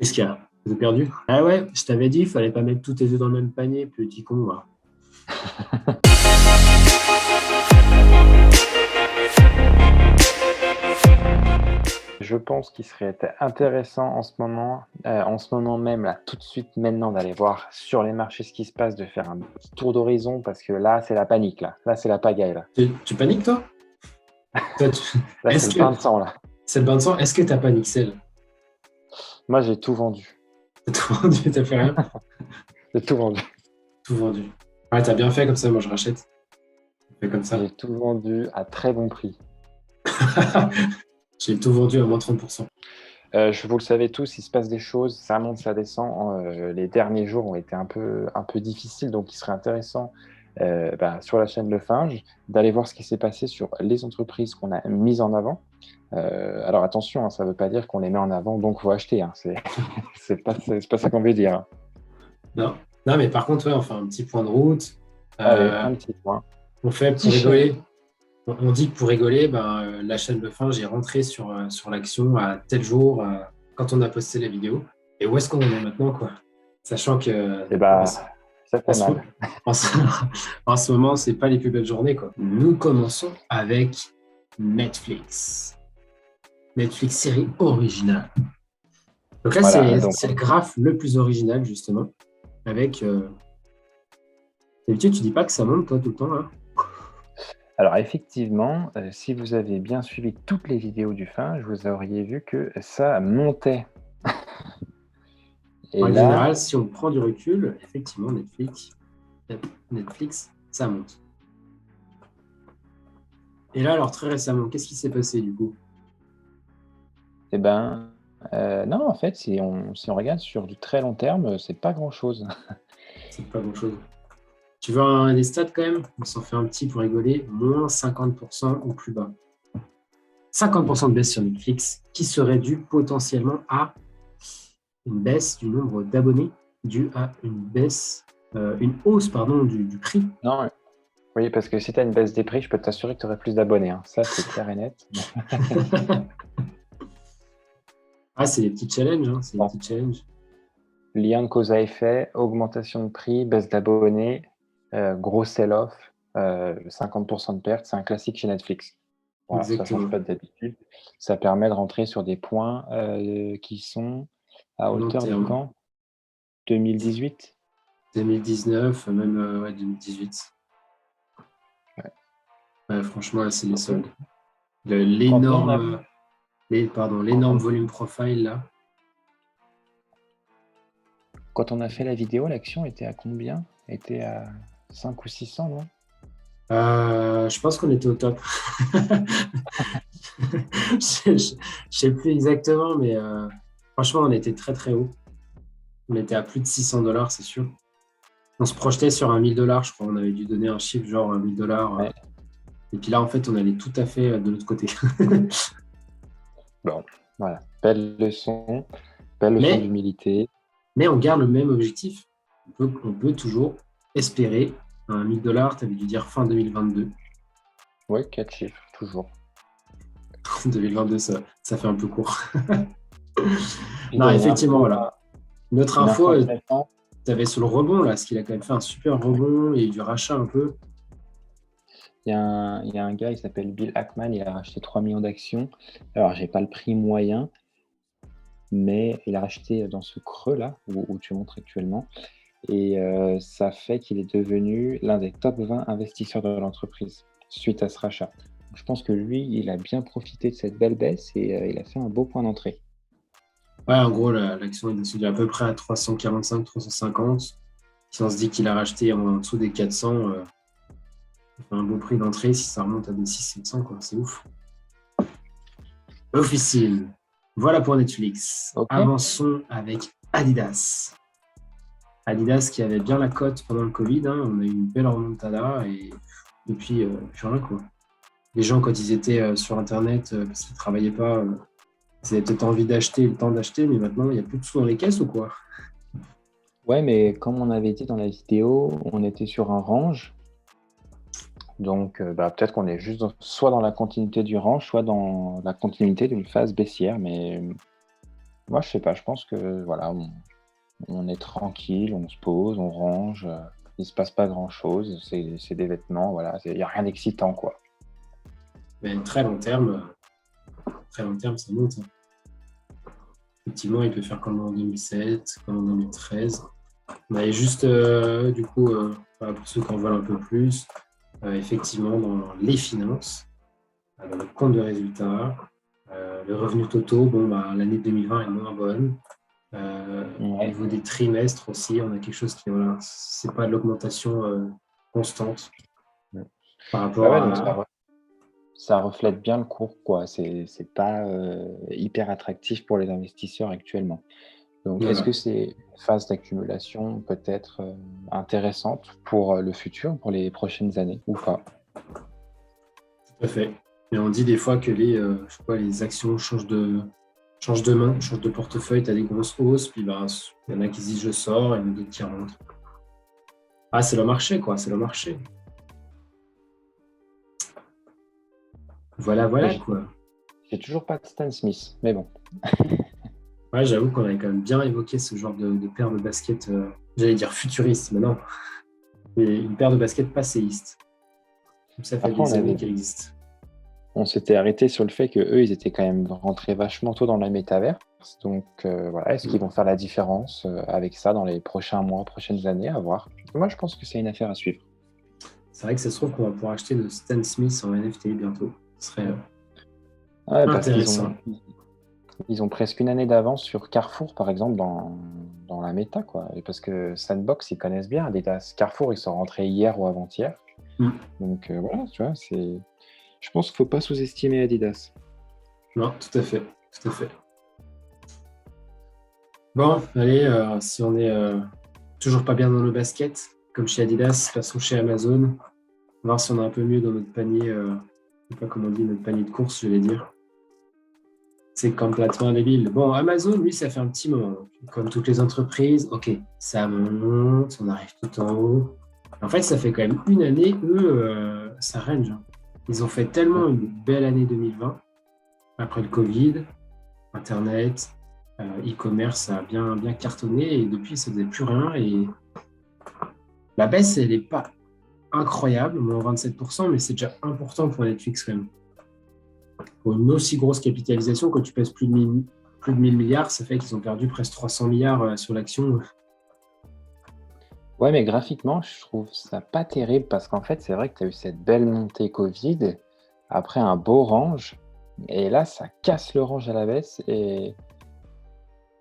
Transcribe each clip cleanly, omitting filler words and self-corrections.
Qu'est-ce qu'il y a? Vous avez perdu? Ah ouais, je t'avais dit, il fallait pas mettre tous tes œufs dans le même panier, petit con, va. Je pense qu'il serait intéressant en ce moment même, là, tout de suite, maintenant, d'aller voir sur les marchés ce qui se passe, de faire un petit tour d'horizon, parce que là, c'est la panique, là. Là, c'est la pagaille, là. Tu paniques, toi? Toi, Là, c'est Est-ce le que bain de sang, là. c'est le bain de sang? Est-ce que t'as paniqué, celle? Moi, j'ai tout vendu. T'as tout vendu, t'as fait rien? J'ai tout vendu. Tout vendu. Ouais, t'as bien fait comme ça, moi je rachète. Fais comme ça. J'ai tout vendu à très bon prix. J'ai tout vendu à moins 30%. Vous le savez tous, il se passe des choses, ça monte, ça descend. Les derniers jours ont été un peu difficiles, donc il serait intéressant sur la chaîne Le Finge d'aller voir ce qui s'est passé sur les entreprises qu'on a mises en avant. Alors attention, hein, ça ne veut pas dire qu'on les met en avant, donc il faut acheter. Hein. C'est pas ça qu'on veut dire. Hein. Non. Non, mais par contre, ouais, on fait un petit point de route. Allez, Euh, un petit point. on fait Petit pour chèque. rigoler. On dit que pour rigoler, la chaîne Le Fin, j'ai rentré sur l'action à tel jour quand on a posté la vidéo. Et où est-ce qu'on en est maintenant, quoi? Sachant que Et en, bah, ce- ça en fait ce, mal. en ce- en ce moment, c'est pas les plus belles journées, quoi. Nous commençons avec Netflix. Netflix série originale. Donc là, Voilà, donc c'est le graphe le plus original, justement. Avec. D'habitude, tu dis pas que ça monte, toi, tout le temps, hein? alors effectivement, si vous avez bien suivi toutes les vidéos du Finge, vous auriez vu que ça montait. En Et règle là, générale, si on prend du recul, effectivement, Netflix, ça monte. Et là, alors très récemment, qu'est-ce qui s'est passé du coup? eh ben, non, en fait, si on regarde sur du très long terme, c'est pas grand-chose. C'est pas grand-chose. Tu veux des stats quand même? On s'en fait un petit pour rigoler. Moins 50% ou plus bas. 50% de baisse sur Netflix, qui serait dû potentiellement à une baisse du nombre d'abonnés, due à une hausse pardon, du prix. Non, oui, parce que si tu as une baisse des prix, je peux t'assurer que tu aurais plus d'abonnés. Hein. Ça, c'est clair et net. Ah, c'est les petits challenges, hein, c'est les Bon, petits challenges. lien de cause à effet, augmentation de prix, baisse d'abonnés, gros sell-off, 50% de perte, c'est un classique chez Netflix. Voilà, ça ne change Exactement. pas d'habitude. Ça permet de rentrer sur des points qui sont à Long hauteur de terme. quand? 2018? 2019, même ouais, 2018. Ouais. Ouais, franchement, là, c'est les Donc, soldes. quand nous, on a, quand L'énorme on, volume profile là. quand on a fait la vidéo, l'action était à combien? Était à 5 ou 600, non? Je pense qu'on était au top. Je sais plus exactement, mais franchement, on était très très haut. On était à plus de 600 $, c'est sûr. On se projetait sur un 1000 $, je crois. On avait dû donner un chiffre genre un 1000 $. Ouais. Et puis là, en fait, on allait tout à fait de l'autre côté. Bon, voilà. Belle leçon mais, d'humilité. mais on garde le même objectif. On peut toujours espérer un 1000 $. Tu avais dû dire fin 2022. Ouais, 4 chiffres, toujours. 2022, ça fait un peu court. Puis il y Non, a une effectivement, info, voilà. Notre une info info, intéressante. tu avais sur le rebond, là, parce qu'il a quand même fait un super rebond et du rachat un peu. Il y a un gars, il s'appelle Bill Ackman, il a racheté 3 millions d'actions. Alors, j'ai pas le prix moyen, mais il a racheté dans ce creux-là, où tu montres actuellement. Et ça fait qu'il est devenu l'un des top 20 investisseurs de l'entreprise suite à ce rachat. Je pense que lui, il a bien profité de cette belle baisse et il a fait un beau point d'entrée. Ouais, en gros, l'action est descendue à peu près à 345, 350. Si on se dit qu'il a racheté en dessous des 400, ça fait un beau prix d'entrée. Si ça remonte à des 600, 700, quoi, c'est ouf. Officine. Voilà pour Netflix. Ok. Avançons avec Adidas. Adidas qui avait bien la cote pendant le Covid. Hein. On a eu une belle remontada et depuis, plus rien, quoi. Les gens, quand ils étaient sur Internet, parce qu'ils ne travaillaient pas, ils avaient peut-être envie d'acheter, le temps d'acheter, mais maintenant, il n'y a plus de sous dans les caisses ou quoi? Ouais, mais comme on avait dit dans la vidéo, on était sur un range. Donc, peut-être qu'on est juste soit dans la continuité du range, soit dans la continuité d'une phase baissière. Mais Moi, je sais pas, je pense que voilà, on est tranquille, on se pose, on range, il se passe pas grand-chose, c'est des vêtements, voilà, il y a rien d'excitant, quoi. Mais très long terme, ça monte, hein. Effectivement, il peut faire comme en 2007, comme en 2013. On avait juste, du coup, voilà, pour ceux qui en veulent un peu plus, effectivement, dans les finances, le compte de résultat, le revenu totaux, bon, bah, l'année 2020 est moins bonne. Au Ouais. niveau des trimestres aussi, on a quelque chose qui, voilà, c'est pas de l'augmentation constante Ouais, par ouais, rapport ouais, donc à. ça reflète bien le cours, quoi. C'est pas, hyper attractif pour les investisseurs actuellement. Donc est-ce Voilà, que c'est une phase d'accumulation peut-être, intéressante pour, le futur, pour les prochaines années ou pas? tout à fait. Et on dit des fois que je sais pas, les actions changent de main, changent de portefeuille, tu as des grosses hausses, puis bah, il y en a qui se disent je sors, et il y en a d'autres qui rentrent. Ah, c'est le marché, quoi, c'est le marché. Voilà, Mais voilà, quoi. j'ai toujours pas de Stan Smith, mais bon. Ouais, j'avoue qu'on avait quand même bien évoqué ce genre de paire de baskets, j'allais dire futuriste, mais non, mais une paire de baskets passéiste. Comme ça fait Après des années qu'elle existe. on s'était arrêté sur le fait qu'eux, ils étaient quand même rentrés vachement tôt dans la métavers. Donc, voilà, est-ce qu'ils vont faire la différence, avec ça dans les prochains mois, prochaines années? À voir. Moi, je pense que c'est une affaire à suivre. C'est vrai que ça se trouve qu'on va pouvoir acheter de Stan Smith en NFT bientôt. Ce serait Ouais, parce qu'ils intéressant. ont presque une année d'avance sur Carrefour, par exemple, dans la méta, quoi. Et parce que Sandbox, ils connaissent bien Adidas. Carrefour, ils sont rentrés hier ou avant-hier. Mm. Donc, voilà, tu vois, je pense qu'il faut pas sous-estimer Adidas. Non, tout à fait, tout à fait. Bon, allez, si on est toujours pas bien dans nos baskets, comme chez Adidas, passons chez Amazon, voir si on est un peu mieux dans notre panier, je sais pas comment on dit, notre panier de course, je vais dire. C'est complètement débile. Bon, Amazon, lui, ça fait un petit moment. Comme toutes les entreprises, ok, ça monte, on arrive tout en haut. En fait, ça fait quand même une année, eux, ça range, hein. Ils ont fait tellement une belle année 2020, après le Covid, Internet, e-commerce, ça a bien, bien cartonné, et depuis, ça ne faisait plus rien. Et la baisse, elle n'est pas incroyable, moins 27%, mais c'est déjà important pour Netflix quand même. Pour une aussi grosse capitalisation, quand tu pèses plus de 1000 milliards, ça fait qu'ils ont perdu presque 300 milliards sur l'action. Ouais, mais graphiquement, je trouve ça pas terrible parce qu'en fait, c'est vrai que tu as eu cette belle montée Covid, après un beau range, et là, ça casse le range à la baisse et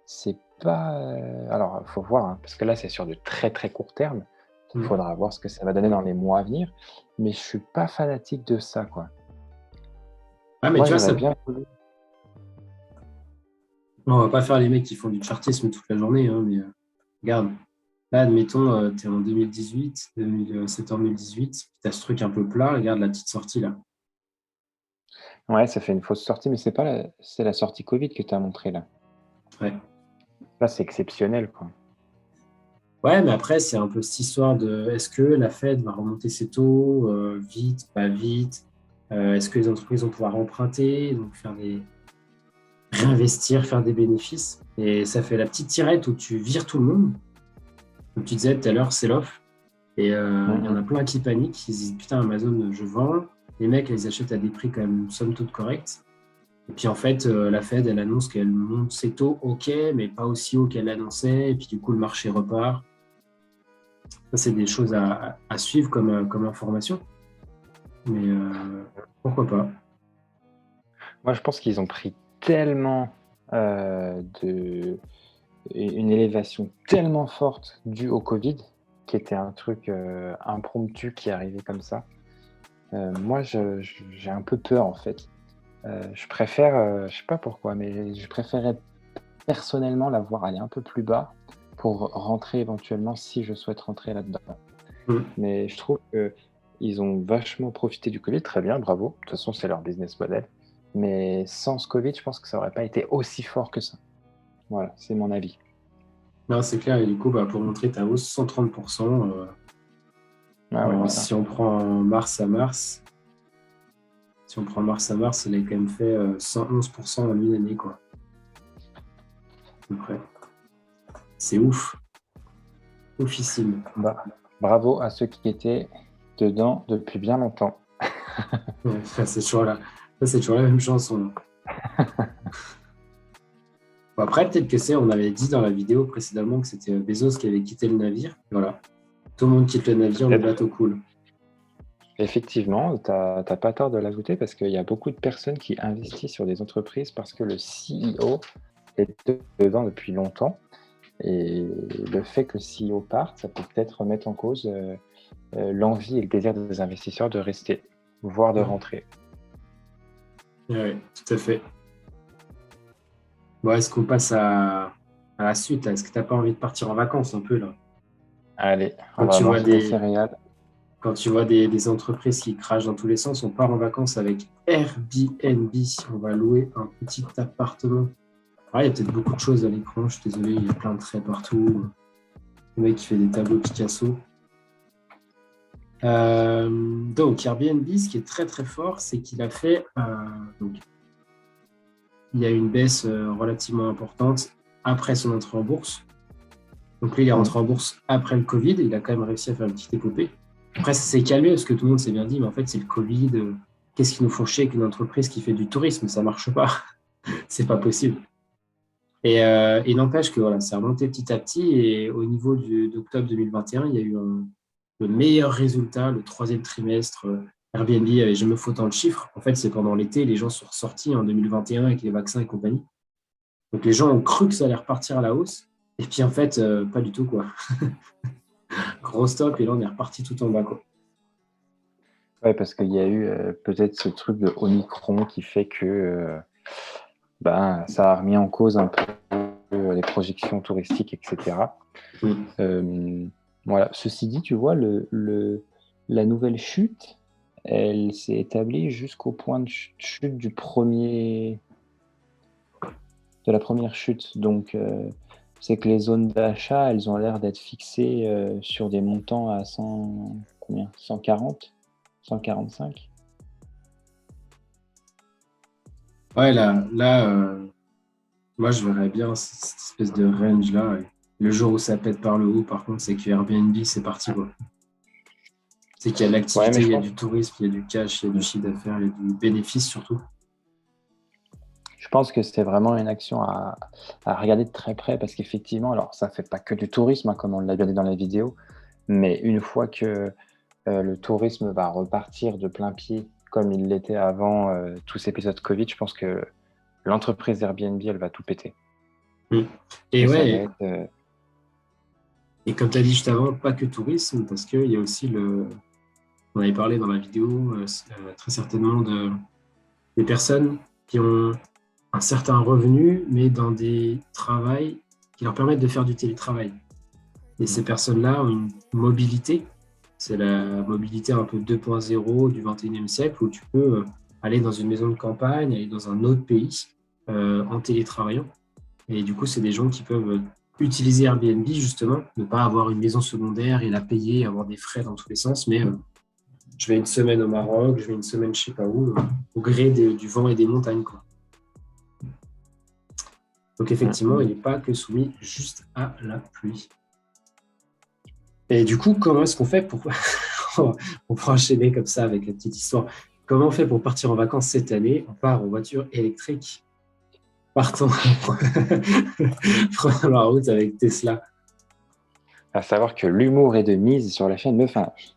c'est pas. Alors, il faut voir, hein, parce que là, c'est sur du très très court terme. Il Mm. faudra voir ce que ça va donner dans les mois à venir, mais je suis pas fanatique de ça, quoi. Ah, mais Moi, tu vois, j'aurais ça, bien voulu. on va pas faire les mecs qui font du chartisme toute la journée, hein, mais regarde, là, admettons, tu es en 2018, septembre 2018, tu as ce truc un peu plat, regarde la petite sortie là. Ouais, ça fait une fausse sortie, mais c'est la sortie Covid que tu as montré là. Ouais. Là, c'est exceptionnel, quoi. Ouais, mais après, c'est un peu cette histoire de est-ce que la Fed va remonter ses taux vite, pas vite? Est-ce que les entreprises vont pouvoir emprunter, donc réinvestir, faire des bénéfices? Et ça fait la petite tirette où tu vires tout le monde. Comme tu disais tout à l'heure, c'est l'offre. Et il y en Mhm. a plein qui paniquent, ils se disent putain, Amazon, je vends. Les mecs, ils achètent à des prix quand même somme toute corrects. Et puis en fait, la Fed, elle annonce qu'elle monte ses taux, ok, mais pas aussi haut qu'elle l'annonçait. Et puis du coup, le marché repart. Ça, c'est des choses à suivre comme information. Mais pourquoi pas? Moi, je pense qu'ils ont pris tellement de une élévation tellement forte due au Covid, qui était un truc, impromptu qui arrivait comme ça. Moi, j'ai un peu peur, en fait. Je préfère, je sais pas pourquoi, mais je préférerais personnellement la voir aller un peu plus bas pour rentrer éventuellement si je souhaite rentrer là-dedans. Mm. Mais je trouve qu'ils ont vachement profité du Covid, très bien, bravo. De toute façon, c'est leur business model. Mais sans ce Covid, je pense que ça aurait pas été aussi fort que ça. Voilà, c'est mon avis. Non, c'est clair. Et du coup, bah, pour montrer ta hausse, 130%. Ah ouais, voilà. Si on prend mars à mars, si on prend mars à mars, elle a quand même fait 111% en une année, quoi. peu près. C'est ouf. Oufissime. Bah, bravo à ceux qui étaient dedans depuis bien longtemps. Ouais, c'est toujours la même chanson. Bon, après, peut-être que on avait dit dans la vidéo précédemment que c'était Bezos qui avait quitté le navire. Voilà. Tout le monde quitte le navire, le bateau coule. Effectivement, tu n'as pas tort de l'ajouter parce qu'il y a beaucoup de personnes qui investissent sur des entreprises parce que le CEO est dedans depuis longtemps. Et le fait que le CEO parte, ça peut peut-être remettre en cause l'envie et le désir des investisseurs de rester, voire de rentrer. Oui, tout à fait. Bon, est-ce qu'on passe à la suite? Est-ce que tu n'as pas envie de partir en vacances un peu là? Allez, on Quand va tu vois manger des céréales. Quand tu vois des entreprises qui crachent dans tous les sens, on part en vacances avec Airbnb. On va louer un petit appartement. Il y a peut-être beaucoup de choses à l'écran. Je suis désolé, il y a plein de traits partout. Le mec qui fait des tableaux Picasso. Donc, Airbnb, ce qui est très très fort, c'est qu'il a fait. Il y a une baisse relativement importante après son entrée en bourse. Donc, lui, il est rentré en bourse après le Covid. Il a quand même réussi à faire une petite épopée. Après, ça s'est calmé parce que tout le monde s'est bien dit, mais en fait, c'est le Covid. Qu'est-ce qui nous font chier qu'une entreprise qui fait du tourisme? Ça marche pas. C'est pas possible. Et il n'empêche que voilà, ça a remonté petit à petit. Et au niveau d'octobre 2021, il y a eu le meilleur résultat, le troisième trimestre. Airbnb avait jamais fait autant de chiffres. En fait, c'est pendant l'été, les gens sont ressortis en 2021 avec les vaccins et compagnie. Donc, les gens ont cru que ça allait repartir à la hausse. Et puis, en fait, pas du tout, quoi. Gros stop, et là, on est reparti tout en bas, quoi. Ouais, parce qu'il y a eu peut-être ce truc de Omicron qui fait que ça a remis en cause un peu les projections touristiques, etc. Voilà. Ceci dit, tu vois, la nouvelle chute, elle s'est établie jusqu'au point de chute de la première chute. Donc, c'est que les zones d'achat, elles ont l'air d'être fixées sur des montants à 140, 145. Ouais, là moi, je verrais bien cette espèce de range-là. Le jour où ça pète par le haut, par contre, c'est que Airbnb, c'est parti, quoi. C'est qu'il y a de l'activité, il y a du tourisme, il y a du cash, il y a du chiffre d'affaires, il y a du bénéfice surtout. Je pense que c'est vraiment une action à regarder de très près parce qu'effectivement, alors ça ne fait pas que du tourisme, comme on l'a bien dit dans la vidéo, mais une fois que le tourisme va repartir de plein pied comme il l'était avant tous ces épisodes Covid, je pense que l'entreprise Airbnb, elle va tout péter. Et ouais, et comme tu as dit juste avant, pas que tourisme, parce qu'il y a aussi on avait parlé dans la vidéo très certainement des personnes qui ont un certain revenu, mais dans des travails qui leur permettent de faire du télétravail. Et ces personnes-là ont une mobilité. C'est la mobilité un peu 2.0 du 21e siècle où tu peux aller dans une maison de campagne, aller dans un autre pays en télétravaillant. Et du coup, c'est des gens qui peuvent utiliser Airbnb justement, ne pas avoir une maison secondaire et la payer, avoir des frais dans tous les sens, mais je vais une semaine au Maroc, je vais une semaine je sais pas où, au gré du vent et des montagnes, quoi. Donc effectivement, il n'est pas que soumis juste à la pluie. Et du coup, comment est-ce qu'on fait pour... on peut enchaîner comme ça avec la petite histoire. Comment on fait pour partir en vacances cette année? On part en voiture électrique. Partons. Prenons la route avec Tesla. À savoir que l'humour est de mise sur la chaîne Meufinge.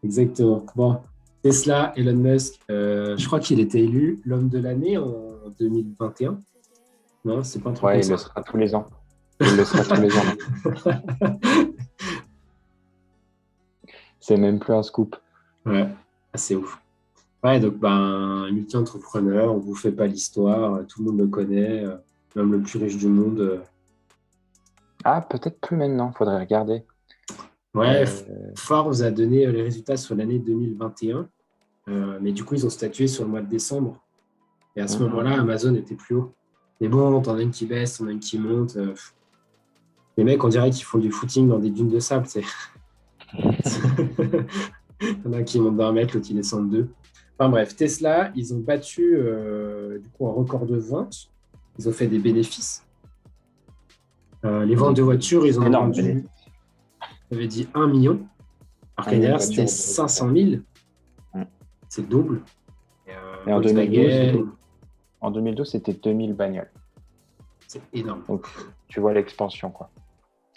Exactement. Bon, Tesla, Elon Musk, je crois qu'il était élu l'homme de l'année en 2021. Non, c'est pas un truc comme ça. Il le sera tous les ans. Il le sera tous les ans. C'est même plus un scoop. Ouais, c'est ouf. Ouais, donc multi-entrepreneur, on vous fait pas l'histoire, tout le monde le connaît, même le plus riche du monde. Ah, peut-être plus maintenant, faudrait regarder. Ouais, Forbes a donné les résultats sur l'année 2021, mais du coup, ils ont statué sur le mois de décembre. Et à ce moment-là, Amazon était plus haut. Mais bon, t'en as une qui baisse, t'en as une qui monte. Les mecs, on dirait qu'ils font du footing dans des dunes de sable, tu sais. Il y en a qui montent d'1 mètre, l'autre qui descend de 2. Enfin bref, Tesla, ils ont battu du coup un record de vente. Ils ont fait des bénéfices. Les ventes de voitures, ils en ont Énorme vendu, bénéfice. j'avais dit 1 million. Alors 1 qu'année million de dernière, c'était voitures. 500 000. Mm. C'est double. Et, Et Volkswagen, en 2012, c'était 2000 bagnoles. c'est énorme. Donc, tu vois l'expansion, quoi.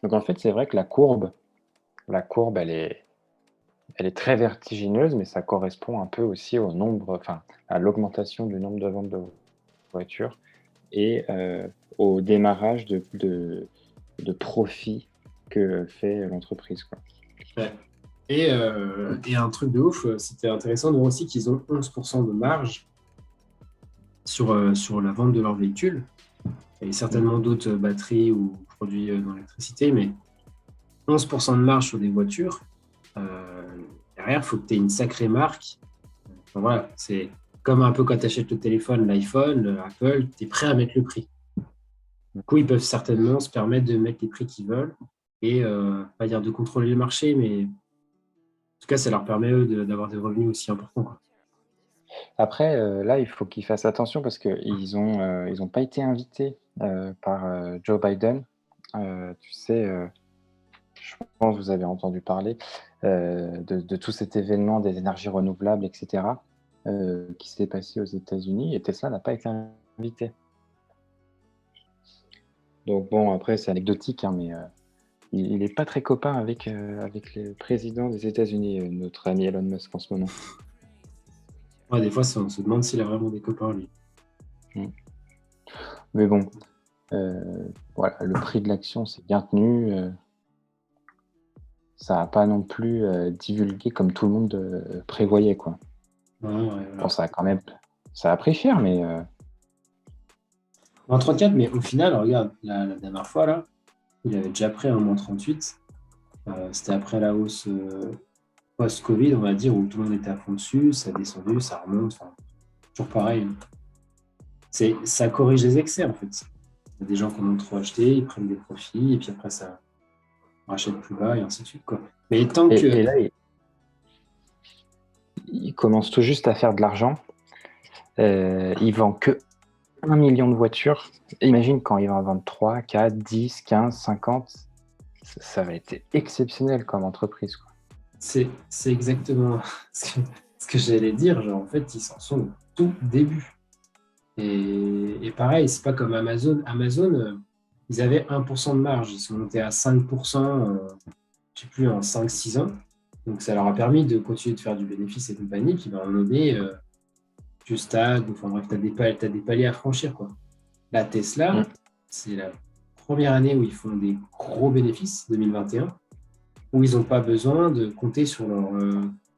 Donc, en fait, c'est vrai que la courbe, elle est très vertigineuse, mais ça correspond un peu aussi au nombre, enfin, à l'augmentation du nombre de ventes de voitures et au démarrage de profit que fait l'entreprise, quoi. Ouais. Et un truc de ouf, c'était intéressant de voir aussi qu'ils ont 11% de marge sur la vente de leurs véhicules. Il y a certainement d'autres batteries ou produits dans l'électricité, mais 11% de marge sur des voitures. Derrière, il faut que tu aies une sacrée marque. Enfin, voilà, c'est comme un peu quand tu achètes le téléphone, l'iPhone, Apple, tu es prêt à mettre le prix. Du coup, ils peuvent certainement se permettre de mettre les prix qu'ils veulent et pas dire de contrôler le marché, mais en tout cas, ça leur permet eux d'avoir des revenus aussi importants, quoi. Après, là, il faut qu'ils fassent attention parce qu'ils ont pas été invités par Joe Biden. Tu sais, je pense que vous avez entendu parler de tout cet événement des énergies renouvelables, etc., qui s'est passé aux États-Unis et Tesla n'a pas été invité. Donc bon, après, c'est anecdotique, hein, mais il n'est pas très copain avec le président des États-Unis, notre ami Elon Musk en ce moment. Ouais, des fois, on se demande s'il a vraiment des copains, lui. Mais bon, voilà, le prix de l'action s'est bien tenu. Ça n'a pas non plus divulgué comme tout le monde prévoyait, quoi. Ouais, ouais, Bon, voilà. ça a pris cher, mais En 34, mais au final, regarde, la dernière fois, là, il avait déjà pris un moins 38. C'était après la hausse post-Covid, on va dire, où tout le monde était à fond dessus, ça a descendu, ça remonte, enfin, toujours pareil. Ça corrige les excès, en fait. Il y a des gens qui en ont trop acheté, ils prennent des profits, et puis après, ça rachète plus bas, et ainsi de suite, quoi. Mais tant que... et là, il commence tout juste à faire de l'argent. Il vend que 1 million de voitures. Imagine quand il va en vendre 3, 4, 10, 15, 50. Ça va être exceptionnel comme entreprise, quoi. C'est exactement ce que j'allais dire. Genre, en fait, ils s'en sont au tout début. Et pareil, c'est pas comme Amazon. Amazon, ils avaient 1% de marge. Ils sont montés à 5%, je sais plus, en 5-6 ans. Donc, ça leur a permis de continuer de faire du bénéfice et compagnie. Puis, ben, à un moment donné, tu stagnes. Enfin, bref, t'as des paliers à franchir, quoi. La Mm. Tesla, c'est la première année où ils font des gros bénéfices, 2021, où ils n'ont pas besoin de compter sur leur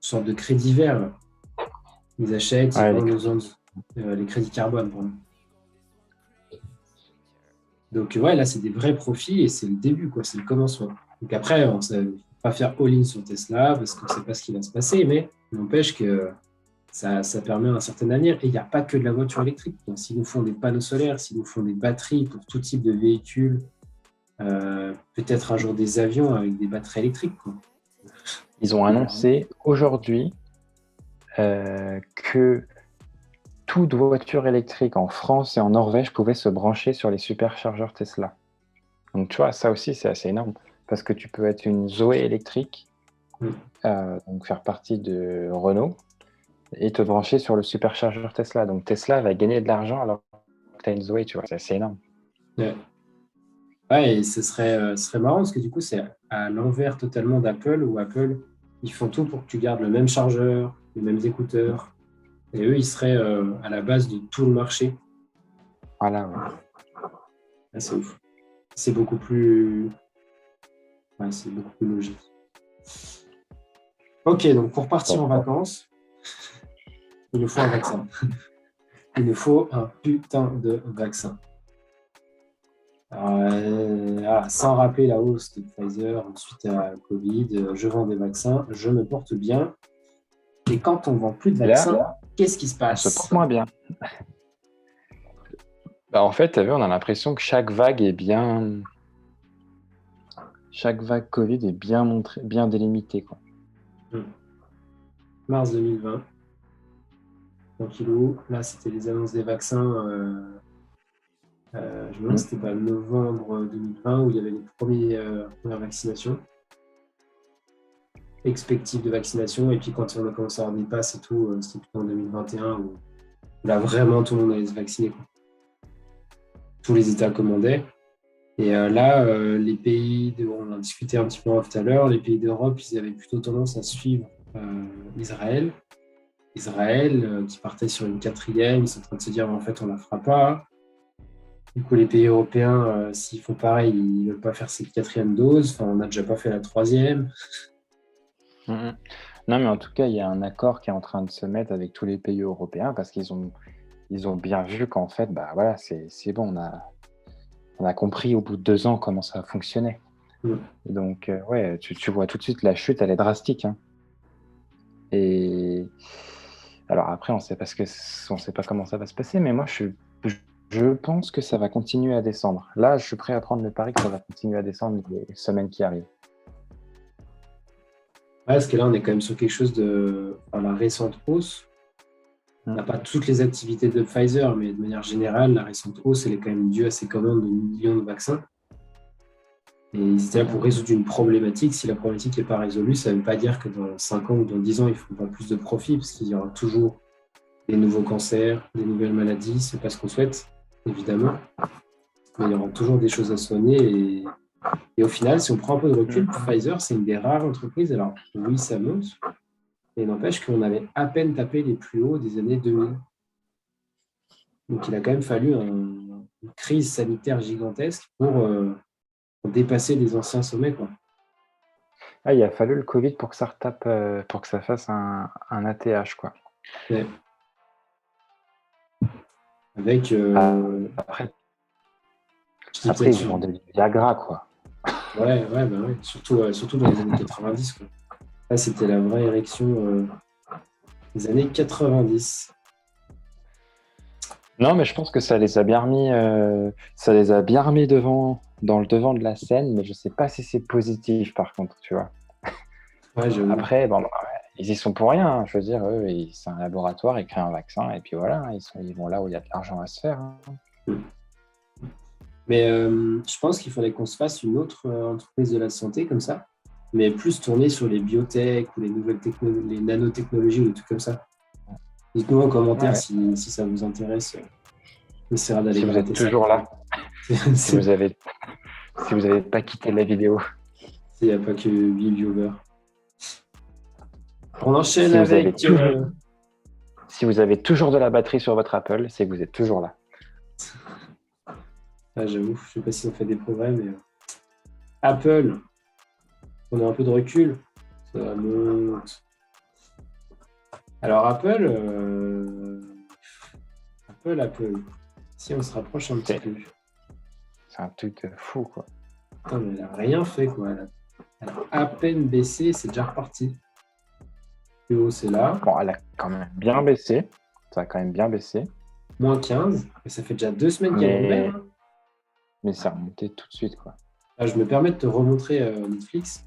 sorte de crédit vert, là. Ils achètent, ils Ouais, vendent aux autres, les crédits carbone, pardon. Donc, ouais, là, c'est des vrais profits et c'est le début, quoi, c'est le commencement. Donc, après, on ne va pas faire all-in sur Tesla parce qu'on ne sait pas ce qui va se passer, mais n'empêche que ça permet un certain avenir. Et il n'y a pas que de la voiture électrique, quoi. S'ils nous font des panneaux solaires, s'ils nous font des batteries pour tout type de véhicules, peut-être un jour des avions avec des batteries électriques, quoi. ils ont annoncé aujourd'hui que toute voiture électrique en France et en Norvège pouvait se brancher sur les superchargeurs Tesla. Donc, tu vois, ça aussi, c'est assez énorme parce que tu peux être une Zoé électrique, donc faire partie de Renault et te brancher sur le superchargeur Tesla. Donc, Tesla va gagner de l'argent alors que tu as une Zoé, tu vois, c'est assez énorme. Ouais. Ouais, et ce serait marrant parce que du coup, c'est à l'envers totalement d'Apple, où Apple, ils font tout pour que tu gardes le même chargeur, les mêmes écouteurs. Et eux, ils seraient à la base de tout le marché. Voilà, ouais. Ah, c'est ouf. C'est beaucoup plus... Ouais, c'est beaucoup plus logique. Ok, donc pour partir en vacances, il nous faut un vaccin. Il nous faut un putain de vaccin. Alors, sans rappeler la hausse de Pfizer suite à Covid, je vends des vaccins, je me porte bien. Et quand on vend plus de Et là, vaccins, qu'est-ce qui se on se porte passe? moins bien. Bah, en fait, tu as vu, on a l'impression que chaque vague Covid est bien montrée, bien délimitée, quoi. Mars 2020, tranquillou. Là, c'était les annonces des vaccins. Je me demande si c'était pas novembre 2020 où il y avait les premières vaccinations, expectives de vaccination. Et puis quand on a commencé à avoir des passes et tout, c'était plutôt en 2021 où là, vraiment, tout le monde allait se vacciner, quoi. Tous les États commandaient. Et là, les pays, on en discutait un petit peu tout à l'heure, les pays d'Europe, ils avaient plutôt tendance à suivre Israël. Israël, qui partait sur une quatrième, ils sont en train de se dire, en fait, on ne la fera pas. Du coup, les pays européens, s'ils font pareil, ils ne veulent pas faire cette quatrième dose. Enfin, on n'a déjà pas fait la troisième. Non, mais en tout cas, il y a un accord qui est en train de se mettre avec tous les pays européens parce qu'ils ont bien vu qu'en fait, bah voilà, c'est bon, on a compris au bout de 2 ans comment ça fonctionnait. Et donc, ouais, tu vois tout de suite la chute, elle est drastique, hein. Et alors après, on sait pas comment ça va se passer, mais moi, je pense que ça va continuer à descendre. Là, je suis prêt à prendre le pari que ça va continuer à descendre les semaines qui arrivent. Ouais, parce que là, on est quand même sur quelque chose de. Enfin, la récente hausse. On n'a pas toutes les activités de Pfizer, mais de manière générale, la récente hausse, elle est quand même due à ces commandes de millions de vaccins. Et c'était là pour résoudre une problématique. Si la problématique n'est pas résolue, ça ne veut pas dire que dans 5 ans ou dans 10 ans, ils ne feront pas plus de profit, parce qu'il y aura toujours des nouveaux cancers, des nouvelles maladies. Ce n'est pas ce qu'on souhaite, évidemment. Mais il y aura toujours des choses à soigner. Et au final, si on prend un peu de recul, Pfizer, c'est une des rares entreprises. Alors, oui, ça monte, mais n'empêche qu'on avait à peine tapé les plus hauts des années 2000. Donc, il a quand même fallu une crise sanitaire gigantesque pour dépasser les anciens sommets, quoi. Ah, il a fallu le Covid pour que ça retape, pour que ça fasse un ATH, quoi. Ouais. Avec. Après, ils vendaient du Viagra, quoi. Ouais, surtout dans les années 90, quoi. Là, c'était la vraie érection des années 90. Non, mais je pense que ça les a bien remis, dans le devant de la scène, mais je sais pas si c'est positif, par contre, tu vois. Ouais, j'avoue. Après, bon, ils y sont pour rien, hein. Je veux dire, eux, c'est un laboratoire, ils créent un vaccin, et puis voilà, ils vont là où il y a de l'argent à se faire, hein. Mais je pense qu'il faudrait qu'on se fasse une autre entreprise de la santé comme ça, mais plus tournée sur les biotech ou les nouvelles technologies, les nanotechnologies ou des trucs comme ça. Dites-nous en commentaire si ça vous intéresse. On essaiera d'aller Si vous êtes toujours là, si vous avez pas quitté la vidéo. Il n'y a pas que 8 viewers. On enchaîne avec... Si vous avez toujours de la batterie sur votre Apple, c'est que vous êtes toujours là. Ah, j'avoue, je ne sais pas si on fait des progrès, mais... Apple, on a un peu de recul. Ça monte. Alors Apple, si on se rapproche un petit peu. C'est un truc de fou, quoi. Putain, mais elle n'a rien fait, quoi. Elle a à peine baissé, c'est déjà reparti. Plus haut, c'est là. Bon, elle a quand même bien baissé. Ça a quand même bien baissé. Moins 15, mais ça fait déjà 2 semaines qu'elle est en baisse. Mais ça a remonté tout de suite, quoi. Je me permets de te remontrer Netflix.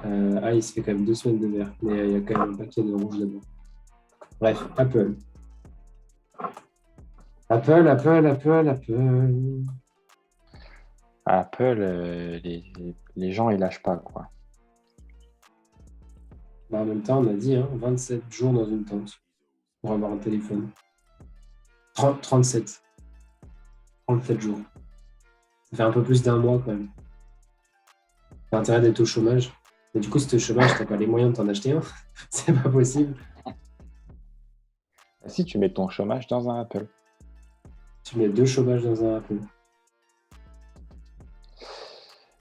Il se fait quand même 2 semaines de vert, mais il y a quand même un paquet de rouge là-dedans. Bref, Apple. Apple, les gens, ils lâchent pas, quoi. En même temps, on a dit 27 jours dans une tente pour avoir un téléphone. 37 jours. Ça fait un peu plus d'un mois quand même. T'as intérêt d'être au chômage. Mais du coup, si t'es au chômage, t'as pas les moyens de t'en acheter un. C'est pas possible. Si tu mets ton chômage dans un Apple. Tu mets 2 chômages dans un Apple.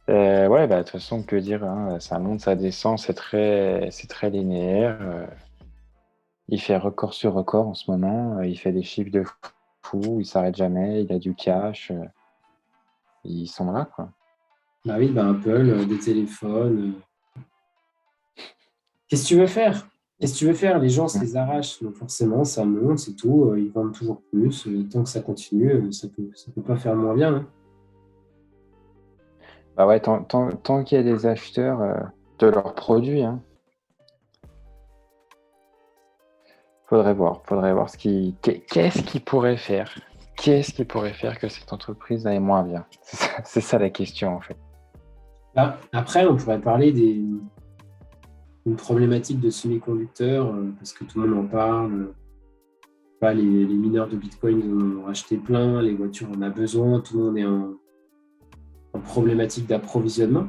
Ouais, bah, de toute façon, que dire, hein, ça monte, ça descend, c'est très linéaire. Il fait record sur record en ce moment. Il fait des chiffres de fou, il s'arrête jamais, il a du cash. Ils sont là, quoi. Bah oui, Apple, des téléphones. Qu'est-ce que tu veux faire? Les gens se les arrachent. Donc forcément, ça monte, c'est tout. Ils vendent toujours plus. Tant que ça continue, ça peut pas faire moins bien, hein. Bah ouais, tant qu'il y a des acheteurs de leurs produits, hein. Faudrait voir qu'est-ce qu'il pourrait faire. Qu'est-ce qui pourrait faire que cette entreprise aille moins bien? C'est ça la question, en fait. Là, après, on pourrait parler d'une problématique de semi-conducteurs, parce que tout le monde en parle. Pas les mineurs de Bitcoin en ont acheté plein, les voitures en a besoin, tout le monde est en problématique d'approvisionnement.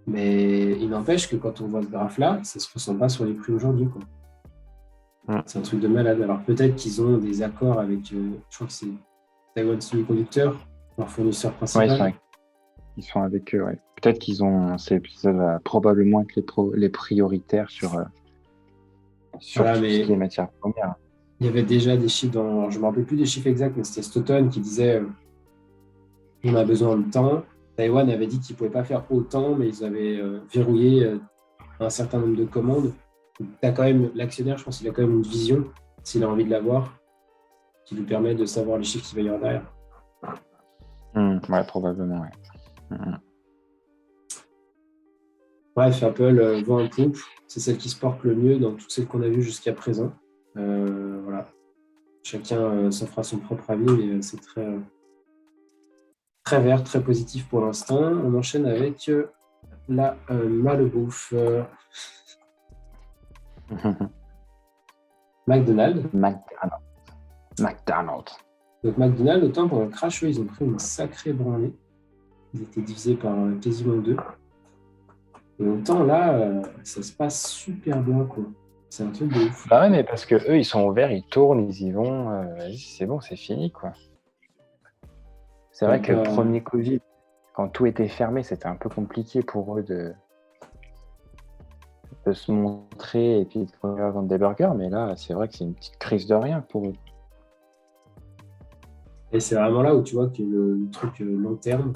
Mais il n'empêche que quand on voit ce graphe-là, ça ne se ressent pas sur les prix aujourd'hui, quoi. C'est un truc de malade. Alors peut-être qu'ils ont des accords avec, je crois que c'est Taiwan Semiconductor, leur fournisseur principal. Ouais, ils sont avec eux, ouais. Peut-être qu'ils ont, ça va probablement être les prioritaires sur Voilà, tout ce mais qui est matière première. il y avait déjà des chiffres alors, je ne me rappelle plus des chiffres exacts, mais c'était cet automne qui disait on a besoin de temps. Taïwan avait dit qu'ils ne pouvaient pas faire autant, mais ils avaient verrouillé un certain nombre de commandes. T'as quand même l'actionnaire, je pense qu'il a quand même une vision, s'il a envie de l'avoir, qui lui permet de savoir les chiffres qu'il va y avoir derrière. Ouais, probablement, ouais. Bref, Apple vend en poupe. C'est celle qui se porte le mieux dans toutes celles qu'on a vues jusqu'à présent. Voilà. Chacun s'en fera son propre avis, mais c'est très vert, très positif pour l'instant. On enchaîne avec la malbouffe. McDonald's. Donc McDonald's, autant pour le crash, ils ont pris une sacrée branlée. Ils étaient divisés par quasiment 2. Et autant là, ça se passe super bien, quoi. C'est un truc de ouf. Bah ouais, mais parce que eux, ils sont ouverts, ils tournent, ils y vont. C'est bon, c'est fini, quoi. C'est vrai que premier Covid, quand tout était fermé, c'était un peu compliqué pour eux de se montrer et puis de vendre des burgers, mais là, c'est vrai que c'est une petite crise de rien pour eux. Et c'est vraiment là où tu vois que le truc long terme,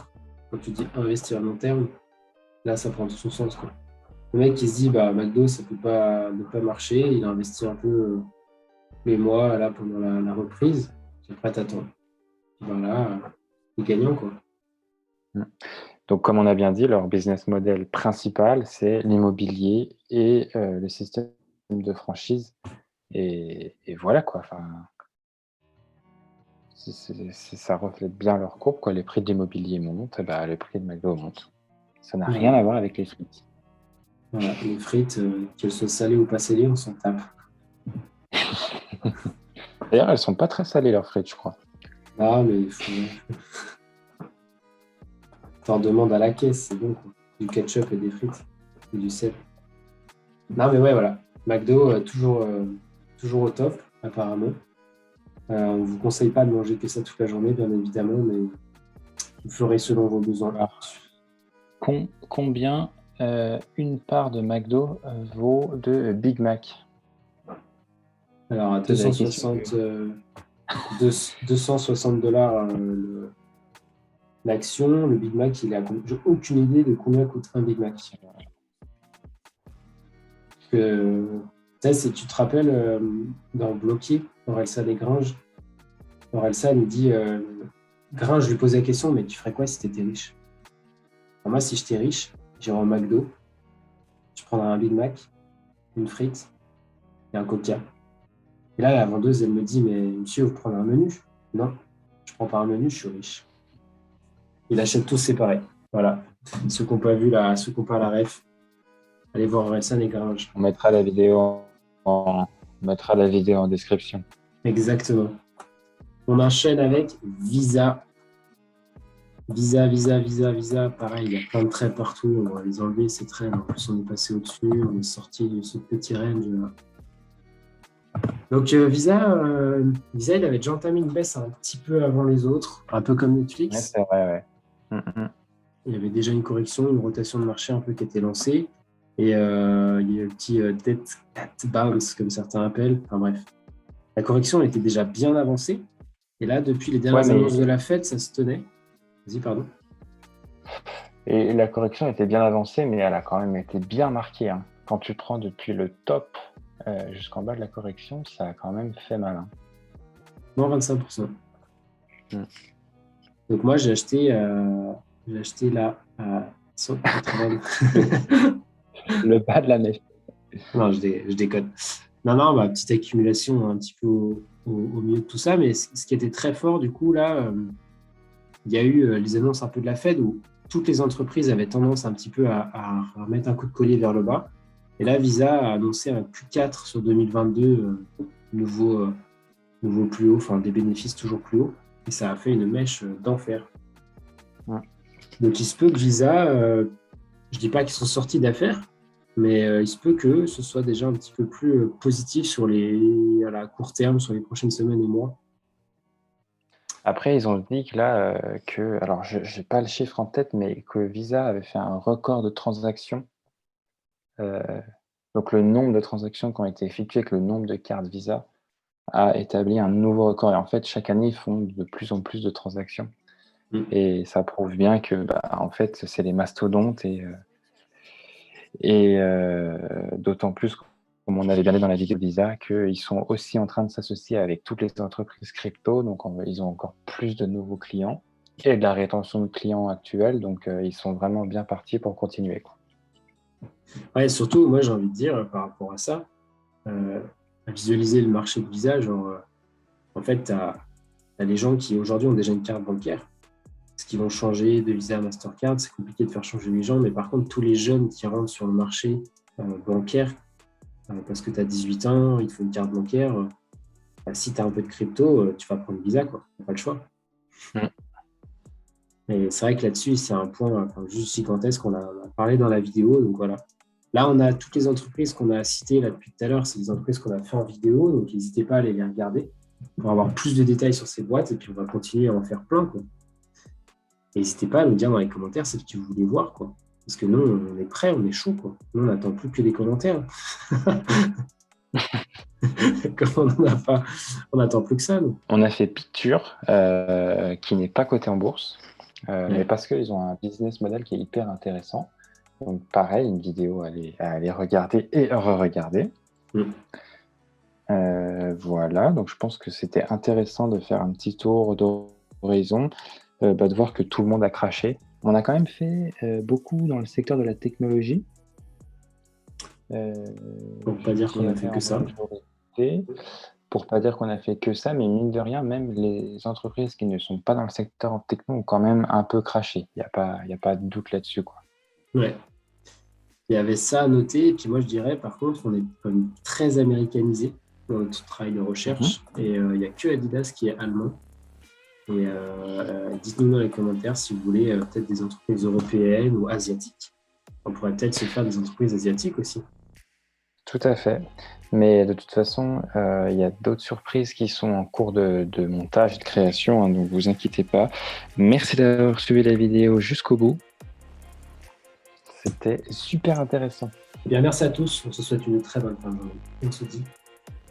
quand tu dis investir long terme, là, ça prend tout son sens, quoi. Le mec qui se dit, McDo, ça peut pas ne pas marcher, il a investi un peu les mois là, pendant la reprise, puis après, t'attends. Voilà, il est gagnant, quoi. Donc, comme on a bien dit, leur business model principal, c'est l'immobilier et le système de franchise. Et voilà, quoi. Enfin, ça reflète bien leur courbe, quoi. Les prix de l'immobilier montent, et les prix de McDo montent. Ça n'a rien à voir avec les frites. Voilà, les frites, qu'elles soient salées ou pas salées, on s'en tape. D'ailleurs, elles sont pas très salées, leurs frites, je crois. Ah, mais il faut... T'en demandes à la caisse, c'est bon, quoi. Du ketchup et des frites. Et du sel. Non, mais ouais, voilà. McDo, toujours au top, apparemment. On ne vous conseille pas de manger que ça toute la journée, bien évidemment, mais vous ferez selon vos besoins. Alors, combien une part de McDo vaut de Big Mac? Alors, à 260 $, l'action, le Big Mac, il est à... J'ai aucune idée de combien coûte un Big Mac. Si tu te rappelles, dans Bloqué, Orelsan et Gringe, Orelsan nous dit Gringe lui posait la question, mais tu ferais quoi si tu étais riche? Alors moi, si j'étais riche, j'irais au McDo, je prendrais un Big Mac, une frite et un Coca. Et là, la vendeuse, elle me dit, mais monsieur, vous prenez un menu? Non, je prends pas un menu, je suis riche. Il achète tous séparés. Voilà. Ceux qui n'ont pas vu ceux qui n'ont pas la ref, allez voir Orelsan et Gringe. On mettra la vidéo en description. Exactement. On enchaîne avec Visa. Visa. Pareil, il y a plein de traits partout. On va les enlever, ces traits. En plus, on est passé au-dessus. On est sorti de ce petit range. Donc, Visa, il avait déjà entamé une baisse un petit peu avant les autres, un peu comme Netflix. Ouais, c'est vrai, ouais. Il y avait déjà une correction, une rotation de marché un peu qui était lancée. Et il y a eu un petit dead cat bounce, comme certains appellent. Enfin bref. La correction était déjà bien avancée. Et là, depuis les dernières annonces de la Fed, ça se tenait. Vas-y, pardon. Et la correction était bien avancée, mais elle a quand même été bien marquée. Hein. Quand tu prends depuis le top jusqu'en bas de la correction, ça a quand même fait mal. Hein. Moins 25%. Donc moi, j'ai acheté là à 180. Le bas de la nef. Non, je déconne. Non, non, bah, petite accumulation un petit peu au milieu de tout ça. Mais ce qui était très fort, du coup, là, il y a eu les annonces un peu de la Fed où toutes les entreprises avaient tendance un petit peu à mettre un coup de collier vers le bas. Et là, Visa a annoncé un Q4 sur 2022 nouveau plus haut, enfin des bénéfices toujours plus hauts. Et ça a fait une mèche d'enfer. Ouais. Donc il se peut que Visa, je dis pas qu'ils sont sortis d'affaires, mais il se peut que ce soit déjà un petit peu plus positif à la court terme, sur les prochaines semaines et mois. Après, ils ont dit que là, alors je n'ai pas le chiffre en tête, mais que Visa avait fait un record de transactions. Donc le nombre de transactions qui ont été effectuées avec le nombre de cartes Visa a établi un nouveau record. Et en fait, chaque année, ils font de plus en plus de transactions. Et ça prouve bien que, en fait, c'est les mastodontes et d'autant plus, comme on avait bien dit dans la vidéo de Visa, qu'ils sont aussi en train de s'associer avec toutes les entreprises crypto. Donc, ils ont encore plus de nouveaux clients et de la rétention de clients actuels. Donc, ils sont vraiment bien partis pour continuer, quoi. Ouais, surtout, moi, j'ai envie de dire, par rapport à ça, à visualiser le marché de Visa, genre, en fait, tu as les gens qui, aujourd'hui, ont déjà une carte bancaire. Ce qu'ils vont changer de Visa à Mastercard, c'est compliqué de faire changer les gens, mais par contre, tous les jeunes qui rentrent sur le marché bancaire, parce que tu as 18 ans, il te faut une carte bancaire, si tu as un peu de crypto, tu vas prendre Visa, quoi. Tu n'as pas le choix. Et c'est vrai que là-dessus, c'est un point juste gigantesque qu'on a parlé dans la vidéo. Donc voilà. Là, on a toutes les entreprises qu'on a citées là, depuis tout à l'heure, c'est des entreprises qu'on a fait en vidéo, donc n'hésitez pas à aller les regarder pour avoir plus de détails sur ces boîtes et puis on va continuer à en faire plein, quoi. Et n'hésitez pas à nous dire dans les commentaires ce que vous voulez voir, quoi. Parce que nous, on est prêts, on est chaud, quoi. Nous, on n'attend plus que des commentaires. Comme on n'en a pas, on n'attend plus que ça, nous. On a fait Picture, qui n'est pas coté en bourse, mais parce qu'ils ont un business model qui est hyper intéressant. Donc pareil, une vidéo à aller regarder et re-regarder. Voilà, donc je pense que c'était intéressant de faire un petit tour d'horizon, de voir que tout le monde a craché. On a quand même fait beaucoup dans le secteur de la technologie. Pour pas dire qu'on a fait que ça. Pour pas dire qu'on a fait que ça, mais mine de rien, même les entreprises qui ne sont pas dans le secteur techno ont quand même un peu craché. Il n'y a pas de doute là-dessus, quoi. Ouais. Il y avait ça à noter. Et puis moi, je dirais, par contre, on est quand même très américanisé dans notre travail de recherche. Et il n'y a que Adidas qui est allemand. Et dites-nous dans les commentaires si vous voulez peut-être des entreprises européennes ou asiatiques. On pourrait peut-être se faire des entreprises asiatiques aussi. Tout à fait. Mais de toute façon, il y a d'autres surprises qui sont en cours de montage et de création, hein, donc vous inquiétez pas. Merci d'avoir suivi la vidéo jusqu'au bout. C'était super intéressant. Bien, merci à tous. On se souhaite une très bonne fin de journée. On se dit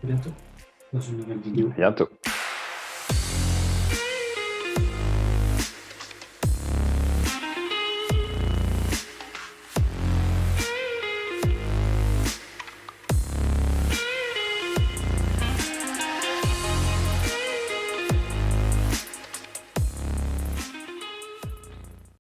à bientôt dans une nouvelle vidéo. À bientôt.